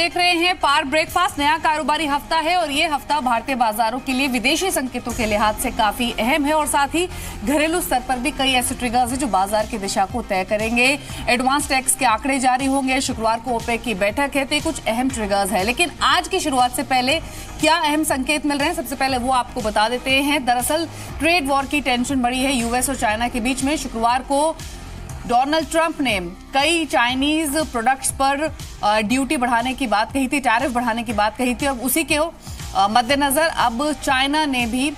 देख रहे हैं पार ब्रेकफास्ट। नया कारोबारी हफ्ता है और ये हफ्ता भारतीय बाजारों के लिए विदेशी संकेतों के लिहाज से काफी अहम है और साथ ही घरेलू स्तर पर भी कई ऐसे ट्रिगर्स हैं जो बाजार की दिशा को तय करेंगे। एडवांस टैक्स के आंकड़े जारी होंगे, शुक्रवार को ओपेक की बैठक है, तो ये कुछ अहम ट्रिगर्स है। लेकिन आज की शुरुआत से पहले क्या अहम संकेत मिल रहे हैं, सबसे पहले वो आपको बता देते हैं। दरअसल ट्रेड वॉर की टेंशन बढ़ी है यूएस और चाइना के बीच में। शुक्रवार को डोनाल्ड ट्रंप ने कई चाइनीज प्रोडक्ट्स पर ड्यूटी बढ़ाने की बात कही थी, टैरिफ बढ़ाने की बात कही थी और उसी के मद्देनजर अब चाइना ने भी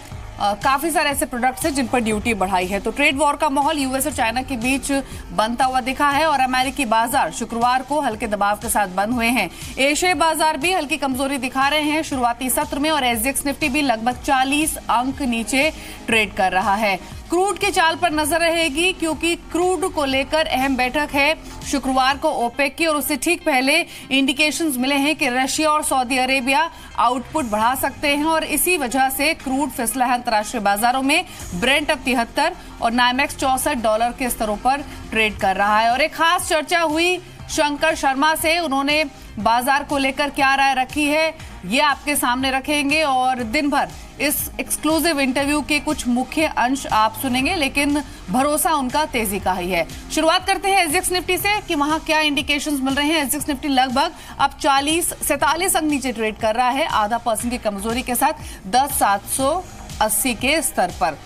काफी सारे ऐसे प्रोडक्ट्स हैं जिन पर ड्यूटी बढ़ाई है। तो ट्रेड वॉर का माहौल यूएस और चाइना के बीच बनता हुआ दिखा है और अमेरिकी बाजार शुक्रवार को हल्के दबाव के साथ बंद हुए हैं। एशियाई बाजार भी हल्की कमजोरी दिखा रहे हैं शुरुआती सत्र में और एसजीएक्स निफ्टी भी लगभग 40 अंक नीचे ट्रेड कर रहा है। क्रूड की चाल पर नजर रहेगी क्योंकि क्रूड को लेकर अहम बैठक है शुक्रवार को ओपेक की और उससे ठीक पहले इंडिकेशंस मिले हैं कि रशिया और सऊदी अरेबिया आउटपुट बढ़ा सकते हैं और इसी वजह से क्रूड फिसला है अंतर्राष्ट्रीय बाजारों में। ब्रेंट अब 73 और नाइमेक्स $64 के स्तरों पर ट्रेड कर रहा है। और एक खास चर्चा हुई शंकर शर्मा से, उन्होंने बाजार को लेकर क्या राय रखी है ये आपके सामने रखेंगे और दिन भर इस एक्सक्लूसिव इंटरव्यू के कुछ मुख्य अंश आप सुनेंगे, लेकिन भरोसा उनका तेजी का ही है। शुरुआत करते हैं एसजीएक्स निफ्टी से कि वहां क्या इंडिकेशंस मिल रहे हैं। एसजीएक्स निफ्टी लगभग अब 47 अंक नीचे ट्रेड कर रहा है, आधा % की कमजोरी के साथ 10,780 के स्तर पर।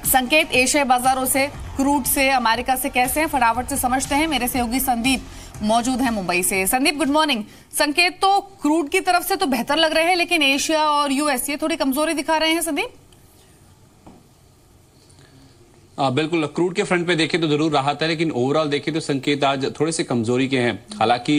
संकेत एशियाई बाजारों से, क्रूड से, अमेरिका से कैसे हैं, फटाफट से समझते हैं। मेरे सहयोगी संदीप मौजूद है मुंबई से। Sandeep good morning. संकेत तो क्रूड की तरफ से तो बेहतर लग रहे हैं लेकिन एशिया और यूएस ये थोड़ी कमजोरी दिखा रहे हैं संदीप। बिल्कुल, क्रूड के फ्रंट पे देखें तो जरूर राहत है लेकिन ओवरऑल देखें तो संकेत आज थोड़े से कमजोरी के हैं। हालांकि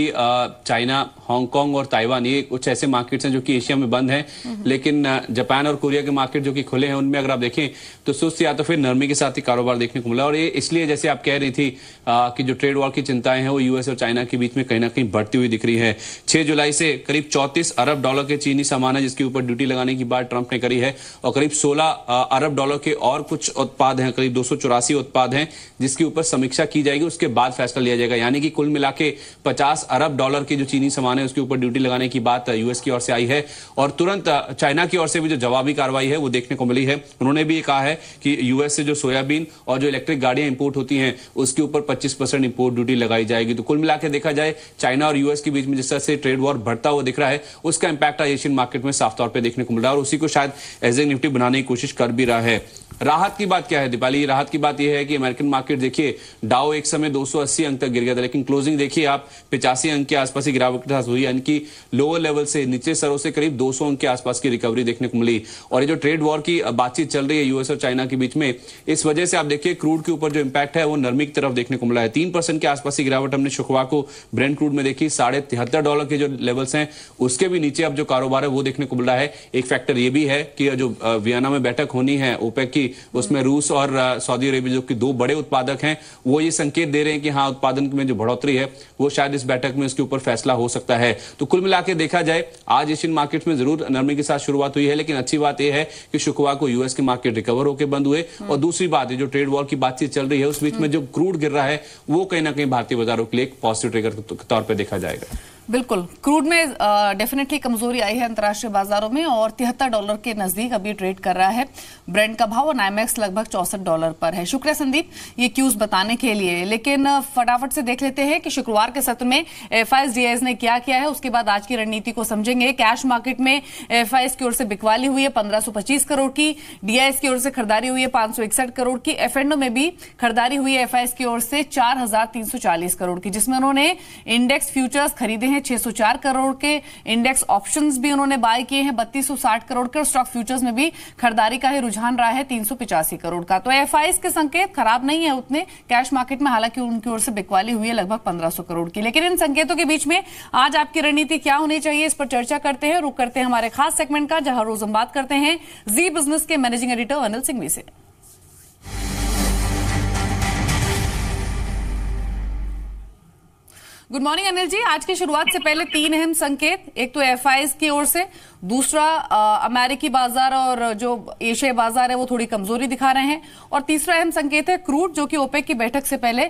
चाइना, हांगकांग और ताइवान ये कुछ ऐसे मार्केट्स हैं जो कि एशिया में बंद हैं, लेकिन जापान और कोरिया के मार्केट जो कि खुले हैं उनमें अगर आप देखें तो सुस्त या तो फिर नरमी के साथ ही कारोबार देखने को मिला। और ये इसलिए जैसे आप कह रही थी कि जो ट्रेड वॉर की चिंताएं हैं वो यूएस और चाइना के बीच में कहीं ना कहीं बढ़ती हुई दिख रही है। 6 जुलाई से करीब $34 अरब के चीनी सामान है जिसके ऊपर ड्यूटी लगाने की बात ट्रंप ने करी है और करीब $16 अरब के और कुछ उत्पाद हैं, करीब 284 उत्पाद हैं जिसके ऊपर समीक्षा की जाएगी, उसके बाद फैसला लिया जाएगा। यानी कि कुल मिला के $50 अरब के जो चीनी सामान है उसके ऊपर ड्यूटी लगाने की बात यूएस की ओर से आई है और तुरंत चाइना की ओर से भी जो जवाबी कार्रवाई है वो देखने को मिली है। उन्होंने भी कहा है कि यूएस से जो सोयाबीन और जो इलेक्ट्रिक गाड़ियां इंपोर्ट होती हैं उसके ऊपर 25% इंपोर्ट ड्यूटी लगाई जाएगी। तो कुल मिला के देखा जाए चाइना और यूएस के बीच में जिस तरह से ट्रेड वॉर बढ़ता हुआ दिख रहा है उसका इंपैक्ट एशियन मार्केट में साफ तौर पर देखने को मिल रहा है और उसी को शायद एसजीएक्स निफ्टी बनाने की कोशिश कर भी रहा है। राहत की बात क्या है दीपाली? राहत की बात यह है कि अमेरिकन मार्केट देखिए, डाउ एक समय 280 अंक तक गिर गया था लेकिन क्लोजिंग देखिए आप 85 अंक के आसपास की गिरावट के साथ हुई, यानी कि लोअर लेवल से, नीचे स्तरों से करीब 200 अंक के आसपास की रिकवरी देखने को मिली। और ये जो ट्रेड वॉर की बातचीत चल रही है यूएस और चाइना के बीच में, इस वजह से आप देखिए क्रूड के ऊपर जो इंपैक्ट है वो नरमी की तरफ देखने को मिला है। 3% के आसपास की गिरावट हमने शुक्रवार को ब्रेंट क्रूड में देखी। $73 के जो लेवल्स हैं उसके भी नीचे अब जो कारोबार है वो देखने को मिल रहा है। एक फैक्टर ये भी है कि जो वियना में बैठक होनी है ओपेक की, उसमें रूस और सऊदी अरेबिया जो कि 2 बड़े उत्पादक हैं वो ये संकेत दे रहे हैं कि हाँ, उत्पादन में जो बढ़ोतरी है वो शायद इस बैठक में उसके ऊपर फैसला हो सकता है। तो कुल मिलाकर देखा जाए आज एशियन मार्केट्स में जरूर नरमी के साथ शुरुआत हुई है लेकिन अच्छी बात यह है कि शुक्रवार को यूएस के मार्केट रिकवर होकर बंद हुए और दूसरी बात है जो ट्रेड वॉर की बातचीत चल रही है उस बीच में जो क्रूड गिर रहा है वो कहीं ना कहीं भारतीय बाजारों के लिए एक पॉजिटिव ट्रिगर के तौर पर देखा जाएगा। बिल्कुल, क्रूड में डेफिनेटली कमजोरी आई है अंतर्राष्ट्रीय बाजारों में और $73 के नजदीक अभी ट्रेड कर रहा है ब्रेंट का भाव और नाइमेक्स लगभग $64 पर है। शुक्रिया संदीप ये क्यूज बताने के लिए। लेकिन फटाफट से देख लेते हैं कि शुक्रवार के सत्र में एफआईएस डीआईएस ने क्या किया है, उसके बाद आज की रणनीति को समझेंगे। कैश मार्केट में एफआईएस की ओर से बिकवाली हुई है 1525 करोड़ की, डीआईएस की ओर से खरीदारी हुई है 561 करोड़ की, एफएनओ में भी खरीदारी हुई है एफआईएस की ओर से 4340 करोड़ की, जिसमें उन्होंने इंडेक्स फ्यूचर्स खरीदे हैं 604 करोड़ के, इंडेक्स ऑप्शंस भी उन्होंने बाय किए हैं 3260 करोड़ के और स्टॉक फ्यूचर्स में भी खरीदारी का ही रुझान रहा है 385 करोड़ का। तो एफआईएस के संकेत खराब नहीं है उतने कैश मार्केट में, हालांकि उनकी ओर से बिकवाली हुई है लगभग 1500 करोड़ की। लेकिन इन संकेतों के बीच में आज आपकी रणनीति क्या होनी चाहिए इस पर चर्चा करते हैं। रुक करते हैं हमारे खास सेगमेंट का जहां रोज हम बात करते हैं जी बिजनेस के मैनेजिंग एडिटर अनिल सिंघवी से। Good morning Anil ji. आज की शुरुआत से पहले 3 अहम संकेत, एक तो एफआईज की ओर से, दूसरा अमेरिकी बाजार और जो एशियाई बाजार है वो थोड़ी कमजोरी दिखा रहे हैं, और तीसरा अहम संकेत है क्रूड, जो कि ओपेक की बैठक से पहले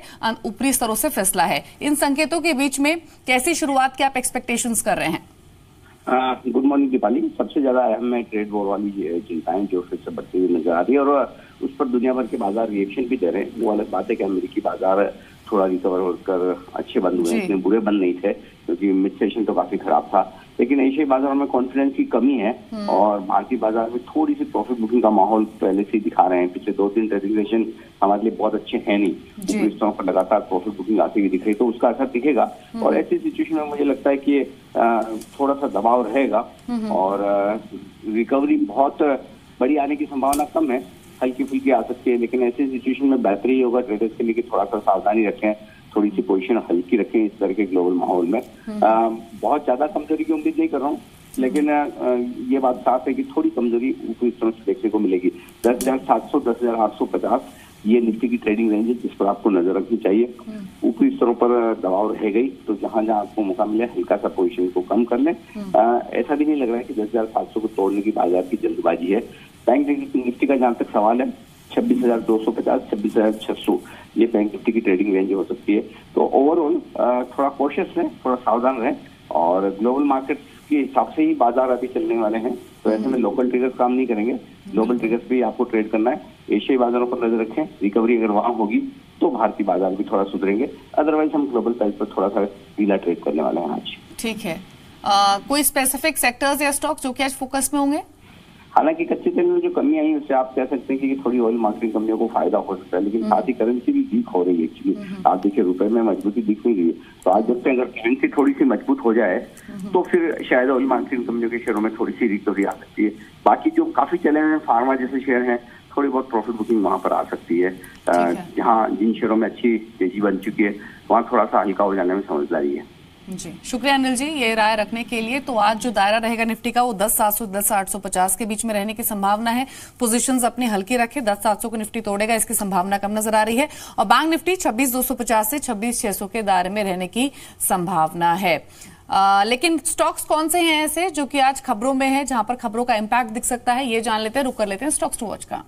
ऊपरी स्तरों से फैसला है। इन संकेतों के बीच में कैसी शुरुआत के आप एक्सपेक्टेशंस कर रहे हैं? Good morning Deepali. सबसे ज्यादा अहम है ट्रेड वॉर वाली चिंताएं जो फिर से बढ़ती हुई नजर आ रही है, और उस पर दुनिया भर के बाजार रिएक्शन भी दे रहे हैं। वो अलग बात है कि अमेरिकी बाजार थोड़ा रिकवर होकर अच्छे बंद हुए हैं, इतने बुरे बंद नहीं थे क्योंकि मिड सेशन तो काफी खराब था, लेकिन एशियाई बाजारों में कॉन्फिडेंस की कमी है और भारतीय बाजार में थोड़ी सी प्रॉफिट बुकिंग का माहौल पहले से दिखा रहे हैं। पिछले 2-3 ट्रेडिंग सेशन हमारे लिए बहुत अच्छे हैं नहीं, ऊपरी स्तरों पर लगातार प्रॉफिट बुकिंग आती हुई दिख रही, तो उसका असर दिखेगा। और ऐसी सिचुएशन में मुझे लगता है कि थोड़ा सा दबाव रहेगा और रिकवरी बहुत बड़ी आने की संभावना कम है, हल्की फुल्की आ सकती है, लेकिन ऐसी सिचुएशन में बेहतर ही होगा ट्रेडर्स के लिए कि थोड़ा सा सावधानी रखें, थोड़ी सी पोजीशन हल्की रखें इस तरह के ग्लोबल माहौल में। बहुत ज्यादा कमजोरी की उम्मीद नहीं कर रहा हूँ, लेकिन ये बात साफ है कि थोड़ी कमजोरी ऊपरी स्तरों से देखने को मिलेगी। 10,700 10,850 ये निफ्टी की ट्रेडिंग रेंज है जिस पर आपको नजर रखनी चाहिए। ऊपरी स्तरों पर दबाव रह गई तो जहां जहां आपको मौका मिले हल्का सा पोजीशन को कम कर लें। ऐसा भी नहीं लग रहा है कि 10,700 को तोड़ने की बाजार की जल्दबाजी है। बैंक निफ्टी का जहां तक सवाल है 26,250 26,600 ये बैंक निफ्टी की ट्रेडिंग रेंज हो सकती है। तो ओवरऑल थोड़ा कॉशियस रहें, थोड़ा सावधान रहें, और ग्लोबल मार्केट्स के हिसाब से ही बाजार अभी चलने वाले हैं, तो ऐसे में लोकल ट्रिगर्स काम नहीं करेंगे। ग्लोबल ट्रिगर्स भी आपको ट्रेड करना है। एशियाई बाजारों पर नजर रखें, रिकवरी अगर वहां होगी तो भारतीय बाजार भी थोड़ा सुधरेंगे, अदरवाइज हम ग्लोबल प्राइस पर थोड़ा सा ढीला ट्रेड करने वाले हैं आज। ठीक है। कोई स्पेसिफिक सेक्टर्स या स्टॉक्स जो कि आज फोकस में होंगे? हालांकि कच्चे तेल में जो कमी आई उससे आप कह सकते हैं कि थोड़ी ऑयल मार्केटिंग कंपनियों को फायदा हो सकता है, लेकिन साथ ही करेंसी भी वीक हो रही है एक्चुअली। आप देखिए रुपए में मजबूती दिख नहीं रही है, तो आज जब तक अगर करेंसी थोड़ी सी मजबूत हो जाए तो फिर शायद ऑयल मार्केटिंग कंपनियों के शेयरों में थोड़ी सी रिकवरी आ सकती है। बाकी जो काफी चले हुए हैं फार्मा जैसे शेयर हैं, थोड़ी बहुत प्रॉफिट बुकिंग वहां पर आ सकती है। जहाँ जिन शेयरों में अच्छी तेजी बन चुकी है वहां थोड़ा सा हल्का हो जाने में समझदारी है। जी शुक्रिया अनिल जी ये राय रखने के लिए। तो आज जो दायरा रहेगा निफ्टी का वो 10,700 10,850 के बीच में रहने की संभावना है। पोजीशंस अपनी हल्की रखें, 10,700 को निफ्टी तोड़ेगा इसकी संभावना कम नजर आ रही है, और बैंक निफ्टी 26,250 से 26,600 के दायरे में रहने की संभावना है। लेकिन स्टॉक्स कौन से हैं ऐसे जो कि आज खबरों में है, जहां पर खबरों का इंपैक्ट दिख सकता है, ये जान लेते हैं, रुक कर लेते हैं स्टॉक्स टू वॉच का।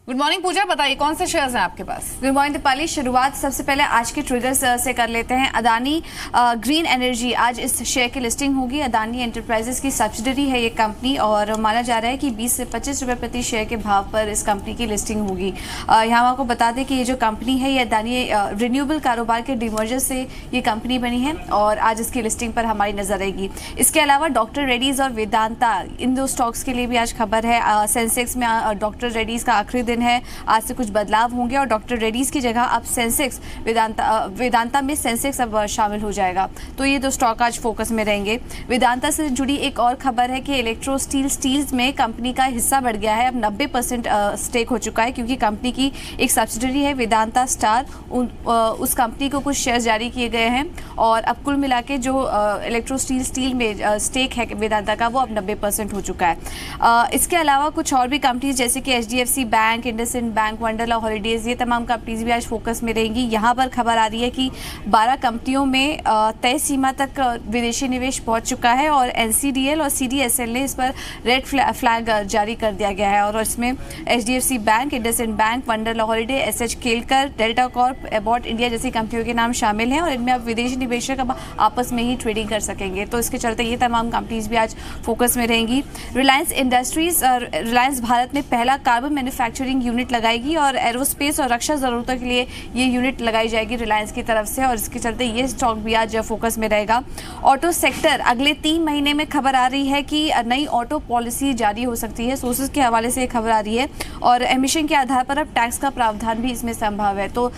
गुड मॉर्निंग पूजा, बताइए कौन से शेयर्स हैं आपके पास? Good morning Deepali. शुरुआत सबसे पहले आज के ट्रिगर्स से कर लेते हैं। अदानी ग्रीन एनर्जी, आज इस शेयर की लिस्टिंग होगी। अदानी एंटरप्राइजेस की सब्सिडरी है ये कंपनी, और माना जा रहा है कि 20 से 25 रुपए प्रति शेयर के भाव पर इस कंपनी की लिस्टिंग होगी। यहाँ आपको बता दें कि ये जो कंपनी है ये अदानी रिन्यूएबल कारोबार के डिमर्जर से ये कंपनी बनी है, और आज इसकी लिस्टिंग पर हमारी नजर रहेगी। इसके अलावा डॉक्टर रेड्डीज और वेदांता, इन दो स्टॉक्स के लिए भी आज खबर है। सेंसेक्स में डॉक्टर रेड्डीज का आखिरी दिन है, आज से कुछ बदलाव होंगे, और डॉक्टर रेड्डीज की जगह अब सेंसेक्स वेदांता में सेंसेक्स अब शामिल हो जाएगा। तो ये दो स्टॉक आज फोकस में रहेंगे। वेदांता से जुड़ी एक और खबर है कि इलेक्ट्रो स्टील्स में कंपनी का हिस्सा बढ़ गया है, अब 90% स्टेक हो चुका है, क्योंकि कंपनी की एक सब्सिडरी है वेदांता स्टार, उस कंपनी को कुछ शेयर जारी किए गए हैं, और अब कुल मिला के जो इलेक्ट्रो स्टील में स्टेक है वेदांता का वो अब 90% हो चुका है। इसके अलावा कुछ और भी कंपनीज जैसे कि HDFC bank, IndusInd bank, Wonderla holidays, ये तमाम कंपनीज भी आज फोकस में रहेंगी। यहाँ पर खबर आ रही है कि 12 कंपनियों में तय सीमा तक विदेशी निवेश पहुंच चुका है, और NCDL और CDSL ने इस पर रेड फ्लैग जारी कर दिया गया है, और इसमें HDFC bank, IndusInd bank, Wonderla holiday, SH Kelkar, delta Corp, Abbott India जैसी कंपनियों के नाम शामिल हैं, और इनमें अब विदेशी निवेशक अब आपस में ही ट्रेडिंग कर सकेंगे। तो इसके चलते ये तमाम कंपनीज भी आज फोकस में रहेंगी। रिलायंस इंडस्ट्रीज, रिलायंस भारत में पहला कार्बन मैन्युफैक्चरिंग यूनिट लगाएगी, और एरोस्पेस और रक्षा जरूरतों के लिए ये यूनिट लगाई जाएगी रिलायंस की तरफ से, और इसके चलते ये स्टॉक भी आज फोकस में रहेगा। ऑटो सेक्टर, अगले 3 महीने में खबर आ रही है कि नई ऑटो पॉलिसी जारी हो सकती है, सोर्सेज के हवाले से खबर आ रही है, और एमिशन के आधार पर अब टैक्स का प्रावधान भी इसमें संभव है। तो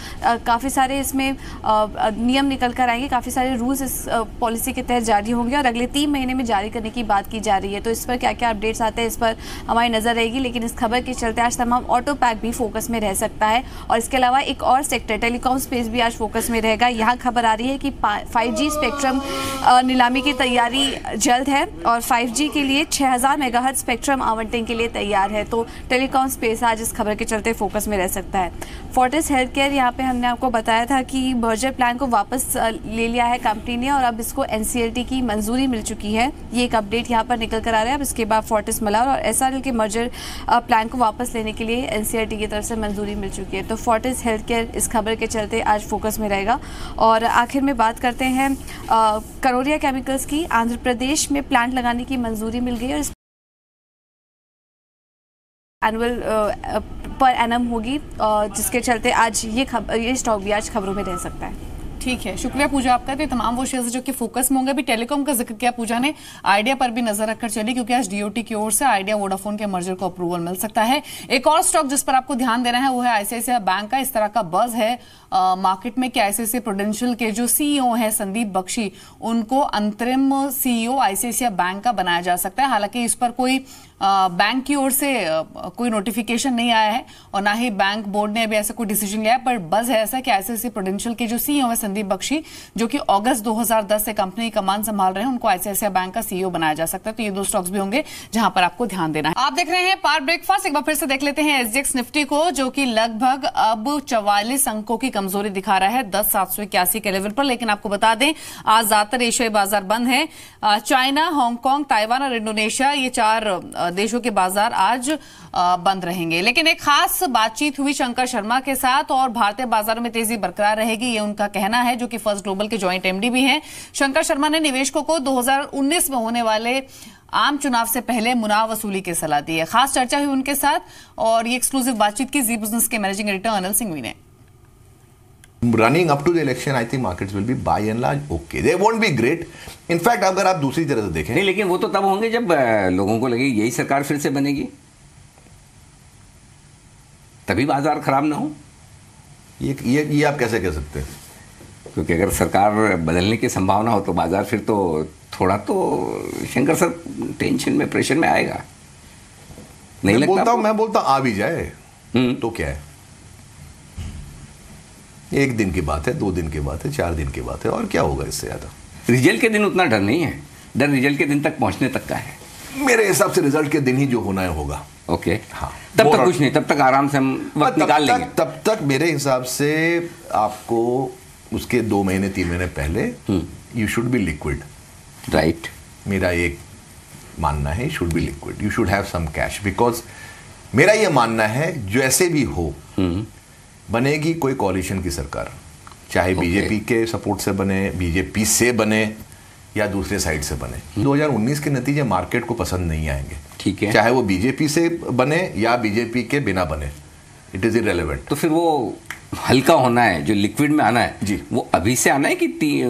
काफ़ी सारे इसमें नियम निकल कर आएंगे, काफ़ी सारे रूल्स इस पॉलिसी के तहत जारी होंगे, और अगले 3 महीने में जारी करने की बात की जा रही है। तो इस पर क्या क्या अपडेट्स आते हैं इस पर हमारी नजर रहेगी, लेकिन इस खबर के चलते आज तमाम ऑटो पैक भी फोकस में रह सकता है। और इसके अलावा एक और सेक्टर टेलीकॉम स्पेस भी आज फोकस में रहेगा। यहाँ खबर आ रही है कि 5G स्पेक्ट्रम नीलामी की तैयारी जल्द है और 5G के लिए 6000 मेगाहर्ट्ज स्पेक्ट्रम आवंटन के लिए तैयार है। तो टेलीकॉम स्पेस आज इस खबर के चलते फोकस में रह सकता है। फोर्टिस हेल्थ केयर, यहाँ पे हमने आपको बताया था कि मर्जर प्लान को वापस ले लिया है कंपनी ने और अब इसको NCLT की मंजूरी मिल चुकी है। ये एक अपडेट यहाँ पर निकल कर आ रहा है। अब इसके बाद फोर्टिस मलार और SRL के मर्जर प्लान को वापस लेने के लिए NCLT की तरफ से मंजूरी मिल चुकी है। तो फोर्टिस हेल्थ केयर इस खबर के चलते आज फोकस में रहेगा। और आखिर में बात करते हैं करोरिया केमिकल्स की। आंध्र प्रदेश में प्लांट लगाने की मंजूरी मिल गई और एनुअल पर एनम होगी, जिसके चलते आज ये स्टॉक भी आज खबरों में रह सकता है। ठीक है, शुक्रिया पूजा आपका। तो तमाम वो शेयर्स जो कि फोकस में होंगे। अभी टेलीकॉम का जिक्र किया पूजा ने, आइडिया पर भी नजर रखकर चली क्योंकि आज DOT की ओर से आइडिया वोडाफोन के मर्जर को अप्रूवल मिल सकता है। एक और स्टॉक जिस पर आपको ध्यान देना है वो है ICICI बैंक का। इस तरह का बज है मार्केट में कि ICICI प्रूडेंशियल के जो CEO है संदीप बख्शी, उनको अंतरिम CEO ICICI बैंक का बनाया जा सकता है। हालांकि इस पर कोई बैंक की ओर से कोई नोटिफिकेशन नहीं आया है और ना ही बैंक बोर्ड ने अभी ऐसा कोई डिसीजन लिया है, पर बज है ऐसा कि ICICI प्रूडेंशियल के जो CEO है संदीप बख्शी, जो कि अगस्त 2010 से कंपनी की कमान संभाल रहे हैं, उनको ICICI बैंक का CEO बनाया जा सकता है। तो ये दो स्टॉक्स भी होंगे जहां पर आपको ध्यान देना है। आप देख रहे हैं पावर ब्रेकफास्ट। एक बार फिर से देख लेते हैं SGX निफ्टी को, जो कि लगभग अब 44 अंकों की कमजोरी दिखा रहा है 10,781 के लेवल पर। लेकिन आपको बता दें आज ज्यादातर एशियाई बाजार बंद है। चाइना, हांगकांग, ताइवान और इंडोनेशिया, ये 4 देशों के बाजार आज बंद रहेंगे। लेकिन एक खास बातचीत हुई शंकर शर्मा के साथ और भारतीय बाजारों में तेजी बरकरार रहेगी, ये उनका कहना है, जो कि फर्स्ट ग्लोबल के जॉइंट MD भी हैं। शंकर शर्मा ने निवेशकों को 2019 में होने वाले आम चुनाव से पहले मुनाफ वसूली की सलाह दी है। खास चर्चा हुई उनके साथ और ये एक्सक्लूसिव बातचीत की जी बिजनेस के मैनेजिंग एडिटर अनिल सिंघवी ने। Running up to the election, I think markets will be by and large okay. They won't be great. In fact, अगर आप दूसरी तरह से देखें, नहीं, लेकिन वो तो तब होंगे जब लोगों को लगे यही सरकार फिर से बनेगी, तभी बाजार खराब ना हो। ये आप कैसे कह सकते हैं? क्योंकि अगर सरकार बदलने की संभावना हो तो बाजार फिर तो थोड़ा तो शंकर सर टेंशन में, प्रेशर में आएगा। नहीं लगता? मैं बोलता आ भी जाए तो क्या है, 1 दिन की बात है, 2 दिन की बात है, 4 दिन की बात है, और क्या होगा इससे ज्यादा। रिजल्ट के दिन उतना डर नहीं है, डर रिजल्ट के दिन तक पहुंचने तक का है। मेरे हिसाब से रिजल्ट के दिन ही जो होना है होगा। ओके, हाँ, तब तक कुछ नहीं, तब तक आराम से हम वक्त निकाल लेंगे। तब तक मेरे हिसाब से आपको उसके 2 महीने 3 महीने पहले you should be liquid. Right, मेरा एक मानना है, should be liquid, you should have some cash, because मेरा ये मानना है जैसे भी हो बनेगी कोई कॉलिशन की सरकार, चाहे बीजेपी के सपोर्ट से बने, बीजेपी से बने या दूसरे साइड से बने। 2019 के नतीजे मार्केट को पसंद नहीं आएंगे, ठीक है, चाहे वो बीजेपी से बने या बीजेपी के बिना बने, इट इज इररिलेवेंट। तो फिर वो हल्का होना है, जो लिक्विड में आना है जी, वो अभी से आना है कि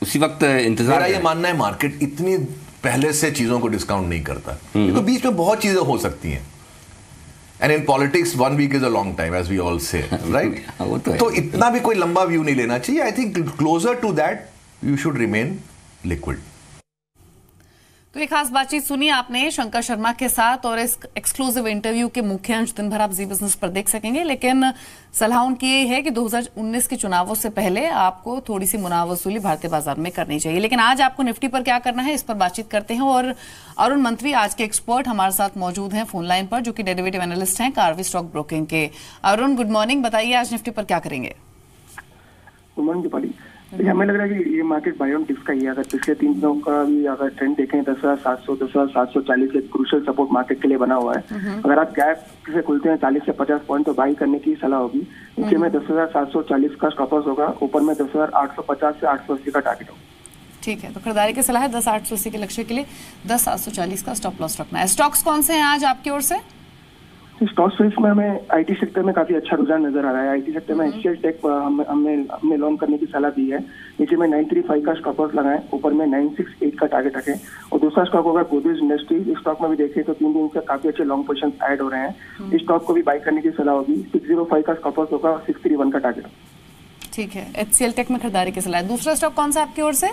उसी वक्त इंतजार? मेरा ये मानना है मार्केट इतनी पहले से चीजों को डिस्काउंट नहीं करता, तो बीच में बहुत चीजें हो सकती हैं। And in politics, 1 week is a long time, as we all say, right? तो इतना भी कोई लंबा व्यू नहीं लेना चाहिए। I think closer to that, you should remain liquid. तो एक खास बातचीत सुनी आपने शंकर शर्मा के साथ और इस एक्सक्लूसिव इंटरव्यू के मुख्य अंश दिन भर आप जी बिजनेस पर देख सकेंगे। लेकिन सलाह उनकी ये है कि 2019 के चुनावों से पहले आपको थोड़ी सी मुनाफ वसूली भारतीय बाजार में करनी चाहिए। लेकिन आज आपको निफ्टी पर क्या करना है, इस पर बातचीत करते हैं। और अरुण मंत्री आज के एक्सपर्ट हमारे साथ मौजूद हैं फोन लाइन पर, जो कि डेरिवेटिव एनालिस्ट हैं कार्वी स्टॉक ब्रोकिंग के। अरुण, गुड मॉर्निंग, बताइए आज निफ्टी पर क्या करेंगे? Good morning Deepali. हमें लग रहा है कि ये मार्केट बाय ऑन डिप्स का ही है। अगर पिछले 3 दिनों का भी अगर ट्रेंड देखें 10,700 10,740 एक क्रूशियल सपोर्ट मार्केट के लिए बना हुआ है। अगर आप गैप से खुलते हैं 40 से 50 पॉइंट तो बाई करने की सलाह होगी। नीचे में 10,740 का स्टॉप लॉस होगा, ऊपर में 10,850 से 880 का टारगेट होगा। ठीक है, तो खरीदारी की सलाह है 10,880 के लक्ष्य के लिए 10,740 का स्टॉप लॉस रखना है। स्टॉक्स कौन से हैं आज आपकी ओर से? स्टॉक स्पेस में हमें आईटी सेक्टर में काफी अच्छा रुझान नजर आ रहा है। आईटी सेक्टर में HCL टेक हमने लॉन्च करने की सलाह दी है। नीचे में 935 का स्टॉप लॉस लगाएं, ऊपर में 968 का टारगेट रखें। और दूसरा स्टॉक अगर गोदरेज इंडस्ट्रीज, इस स्टॉक में भी देखें तो 3 दिन से काफी अच्छे लॉन्ग पोजीशन ऐड हो रहे हैं। इस स्टॉक को भी बाय करने की सलाह होगी। 605 का स्टॉप लॉस होगा और 631 का टारगेट। ठीक है, HCL टेक में खरीदारी की सलाह है। दूसरा स्टॉक कौन सा आपकी ओर से?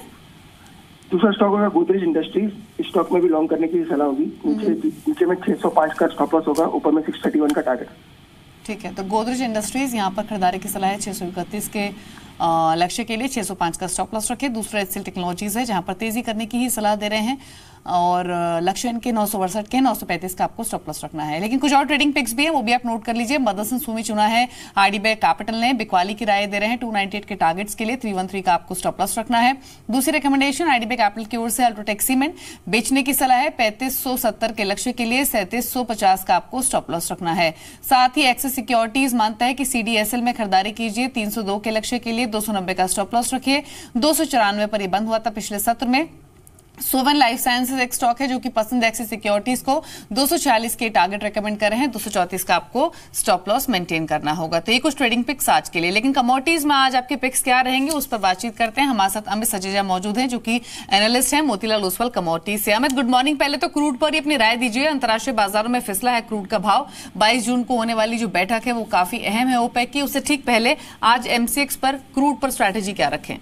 दूसरा स्टॉक होगा गोदरेज इंडस्ट्रीज, इस स्टॉक में भी लॉन्ग करने की सलाह होगी। नीचे में 605 का स्टॉप लॉस होगा, ऊपर में 631 का टारगेट। ठीक है, तो गोदरेज इंडस्ट्रीज यहाँ पर खरीदारी की सलाह है 631 के लक्ष्य के लिए, 605 का स्टॉप लॉस रखे। दूसरा एचसीएल टेक्नोलॉजीज है जहां पर तेजी करने की ही सलाह दे रहे हैं और लक्ष्य इनके 962 के 935 का आपको स्टॉप लॉस रखना है। लेकिन कुछ और ट्रेडिंग पिक्स भी है, वो भी आप नोट कर लीजिए। मदरसन सुमी चुना है आईडीबीआई कैपिटल ने, बिकवाली की राय दे रहे हैं 298 के टारगेट्स के लिए, 313 का आपको स्टॉप लॉस रखना है। दूसरी रिकमेंडेशन आईडीबीआई कैपिटल की ओर से अल्ट्राटेक सीमेंट बेचने की सलाह है 3570 के लक्ष्य के लिए, 3750 का आपको स्टॉप लॉस रखना है। साथ ही एक्सिस सिक्योरिटीज मानता है कि सीडीएसएल में खरीदारी कीजिए 302 के लक्ष्य के लिए, 290 का स्टॉप लॉस रखिए। 294 पर यह बंद हुआ था पिछले सत्र में। सोवन लाइफ साइंसेज एक स्टॉक है जो कि पसंद एक्सिस सिक्योरिटीज को 240 के टारगेट रेकमेंड कर रहे हैं, 234 का आपको स्टॉप लॉस मेंटेन करना होगा। तो ये कुछ ट्रेडिंग पिक्स आज के लिए। लेकिन कमोडिटीज में आज आपके पिक्स क्या रहेंगे उस पर बातचीत करते हैं। हमारे साथ अमित सचेजा मौजूद हैं जो कि एनालिस्ट हैं मोतीलाल ओसवाल कमोडिटीज से। Amit, good morning. पहले तो क्रूड पर ही अपनी राय दीजिए। अंतर्राष्ट्रीय बाजारों में फिसला है क्रूड का भाव। 22 जून को होने वाली जो बैठक है वो काफी अहम है ओपेक की, उससे ठीक पहले आज एमसीएक्स पर क्रूड पर स्ट्रैटेजी क्या रखें?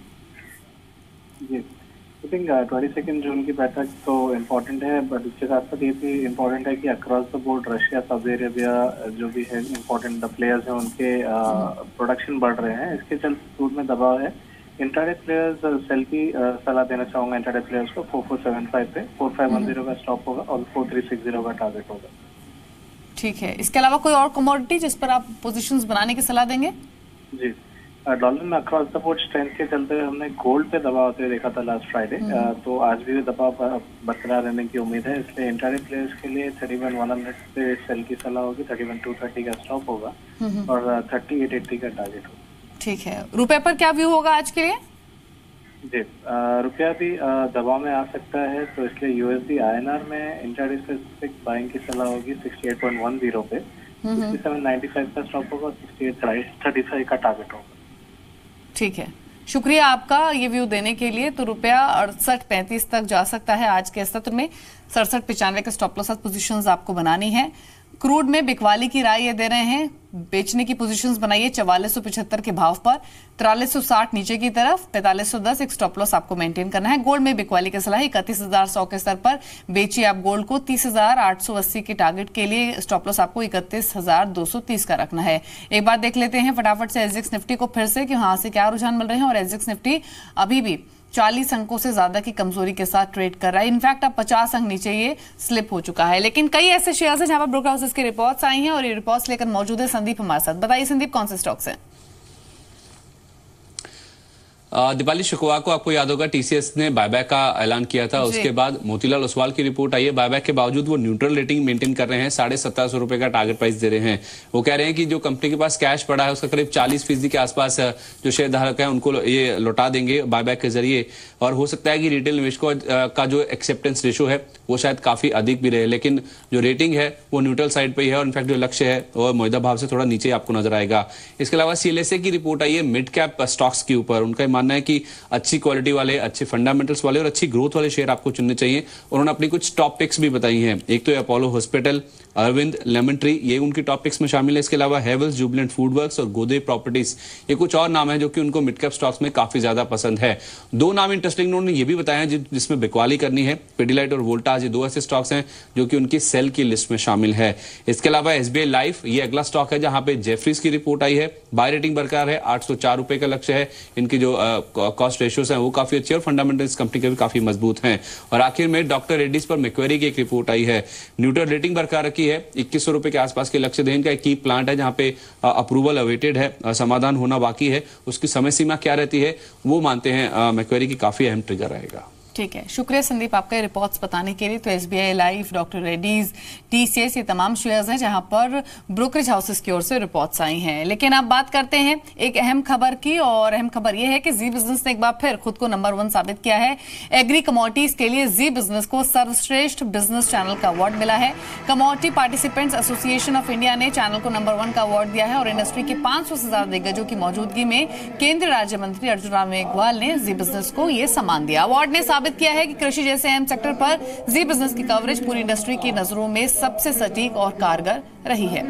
आई थिंक 22 जून की बैठक तो इम्पोर्टेंट है, बट इसके साथ साथ ये भी इम्पोर्टेंट है कि across the board Russia, Saudi Arabia जो भी है इम्पोर्टेंट प्लेयर्स हैं उनके प्रोडक्शन बढ़ रहे हैं, इसके चलते क्रूड में दबाव है। इंटरडे प्लेयर्स सेल की सलाह देना चाहूंगा इंटरडे प्लेयर्स को 4475 पे, 4510 का स्टॉप होगा और 4360 का टारगेट होगा। ठीक है, इसके अलावा कोई और कमोडिटी जिस पर आप पोजीशंस बनाने की सलाह देंगे? जी, डॉलर में अक्रॉस द बोर्ड स्ट्रेंथ के चलते हमने गोल्ड पे दबाव होते हुए देखा था लास्ट फ्राइडे, तो आज भी दबाव बरकरार रहने की उम्मीद है। इसलिए इंटरडे प्लेयर्स के लिए 31,100 पे सेल की सलाह होगी, 31,230 का स्टॉप होगा और 3880 का टारगेट होगा। ठीक है, रुपए पर क्या व्यू होगा आज के लिए? जी, रुपया भी दबाव में आ सकता है, तो इसलिए यूएसडी आईएनआर में इंटरडे स्पेसिफिक बाइंग की सलाह होगी 68.10 पे, 6795 का स्टॉप होगा, 6835 का टारगेट होगा। ठीक है, शुक्रिया आपका ये व्यू देने के लिए। तो रुपया 68.35 तक जा सकता है आज के सत्र में। 67.95 के स्टॉप लॉस पोजीशंस आपको बनानी है। क्रूड में बिकवाली की राय ये दे रहे हैं बेचने की पोजीशंस बनाइए 4475 के भाव पर, 4360 नीचे की तरफ, 4510 एक स्टॉप लॉस आपको मेंटेन करना है। गोल्ड में बिकवाली की सलाह 31,100 के स्तर पर बेचिए आप गोल्ड को, 30,880 के टारगेट के लिए स्टॉप लॉस आपको 31,230 का रखना है। एक बार देख लेते हैं फटाफट से एसजेएक्स निफ्टी को फिर से कि वहां से क्या रुझान मिल रहे हैं। और एसजेएक्स निफ्टी अभी भी 40 अंकों से ज्यादा की कमजोरी के साथ ट्रेड कर रहा है। इनफैक्ट अब 50 अंक नीचे ये स्लिप हो चुका है। लेकिन कई ऐसे शेयर्स हैं जहां पर ब्रोकर हाउसेस की रिपोर्ट्स आई हैं और ये रिपोर्ट्स लेकर मौजूद है संदीप हमारे साथ। बताइए संदीप, कौन से स्टॉक्स हैं? दीपाली, शुक्रवार को आपको याद होगा टीसीएस ने बायबैक का ऐलान किया था। उसके बाद मोतीलाल ओसवाल की रिपोर्ट आई है। बायबैक के बावजूद वो न्यूट्रल रेटिंग मेंटेन कर रहे हैं, 1750 रुपए का टारगेट प्राइस दे रहे हैं। वो कह रहे हैं कि जो कंपनी के पास कैश पड़ा है उसका करीब 40% के आसपास जो शेयर धारक है उनको ये लौटा देंगे बायबैक के जरिए। और हो सकता है कि रिटेल निवेशकों का जो एक्सेप्टेंस रेशो है वो शायद काफी अधिक भी रहे, लेकिन जो रेटिंग है वो न्यूट्रल साइड पे ही है और इनफैक्ट जो लक्ष्य है वो मौजूदा भाव से थोड़ा नीचे आपको नजर आएगा। इसके अलावा सीएलएसए की रिपोर्ट आई है मिड कैप स्टॉक्स के ऊपर। उनका मानना है कि अच्छी क्वालिटी वाले, अच्छे फंडामेंटल्स वाले और अच्छी ग्रोथ वाले शेयर आपको चुनने चाहिए। उन्होंने अपनी कुछ टॉप पिक्स भी बताई हैं। एक तो Apollo hospital, Arvind, Lemon Tree, ये उनकी टॉप पिक्स में शामिल है। इसके अलावा हेवल्स, जुबिलेंट फूडवर्क्स और गोदे प्रॉपर्टीज, ये कुछ और नाम है जो कि उनको मिड कैप स्टॉक्स में काफी ज्यादा पसंद है। दो नाम इंटरेस्टिंग उन्होंने ये भी बताया है जिसमें बिकवाली करनी है, पिडिलाइट और वोल्टाज, ये दो ऐसे स्टॉक्स हैं जो कि उनकी सेल की लिस्ट में शामिल है। इसके अलावा एसबीआई लाइफ, ये अगला स्टॉक है जहां पे जेफरीज की रिपोर्ट आई है। बाय रेटिंग बरकरार है, 804 रुपए का लक्ष्य है। इनकी जो कॉस्ट रेशियोज है वो काफी अच्छी है और फंडामेंटल्स कंपनी के भी काफी मजबूत हैं। और आखिर में डॉक्टर रेड्डीज पर मैक्वेरी की एक रिपोर्ट आई है। न्यूट्रल रेटिंग बरकरार रखी है, 2100 रुपए के आसपास के लक्ष्य देने का एक की प्लांट है जहां पे अप्रूवल अवेटेड है, समाधान होना बाकी है। उसकी समय सीमा क्या रहती है वो मानते हैं मैक्वेरी की काफी अहम ट्रिगर रहेगा। ठीक है, शुक्रिया संदीप आपका रिपोर्ट्स बताने के लिए। तो SBI life, doctor Reddy's, TCS, ये तमाम शेयर्स हैं जहां पर ब्रोकरेज हाउसेस की ओर से रिपोर्ट्स आई हैं। लेकिन अब बात करते हैं एक अहम खबर की, और अहम खबर यह है कि जी बिजनेस ने एक बार फिर खुद को नंबर 1 साबित किया है। एग्री कमोडिटीज के लिए जी बिजनेस को सर्वश्रेष्ठ बिजनेस चैनल का अवार्ड मिला है। Commodity participants association of India ने चैनल को नंबर 1 का अवार्ड दिया है और इंडस्ट्री के 500 से ज्यादा दिग्गजों की मौजूदगी में केंद्रीय राज्य मंत्री अर्जुन राम मेघवाल ने जी बिजनेस को यह सम्मान दिया। अवार्ड ने साबित किया है कि कृषि जैसे अहम सेक्टर पर जी बिजनेस की कवरेज पूरी इंडस्ट्री की नजरों में सबसे सटीक और कारगर रही है।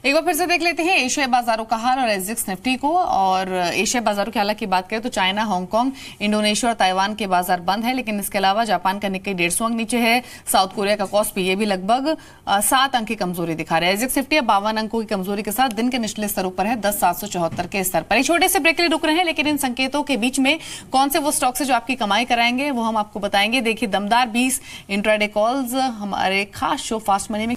एक बार फिर से देख लेते हैं एशियाई बाजारों का हाल और एसजीएक्स निफ्टी को। और एशियाई बाजारों के हाल की बात करें तो चाइना, हांगकांग, इंडोनेशिया और ताइवान के बाजार बंद है, लेकिन इसके अलावा जापान का निक्केई 150 अंक नीचे है। साउथ कोरिया का कॉस्पी ये भी लगभग 7 अंक की कमजोरी दिखा रहा है। एसजीएक्स निफ्टी 52 अंकों की कमजोरी के साथ दिन के निचले स्तरों पर है 10,774 के स्तर पर। एक छोटे से ब्रेक के लिए रुक रहे हैं, लेकिन इन संकेतों के बीच में कौन से वो स्टॉक्स है जो आपकी कमाई कराएंगे वो हम आपको बताएंगे। देखिए दमदार 20 इंट्राडे कॉल्स हमारे खास शो फास्ट मनी में।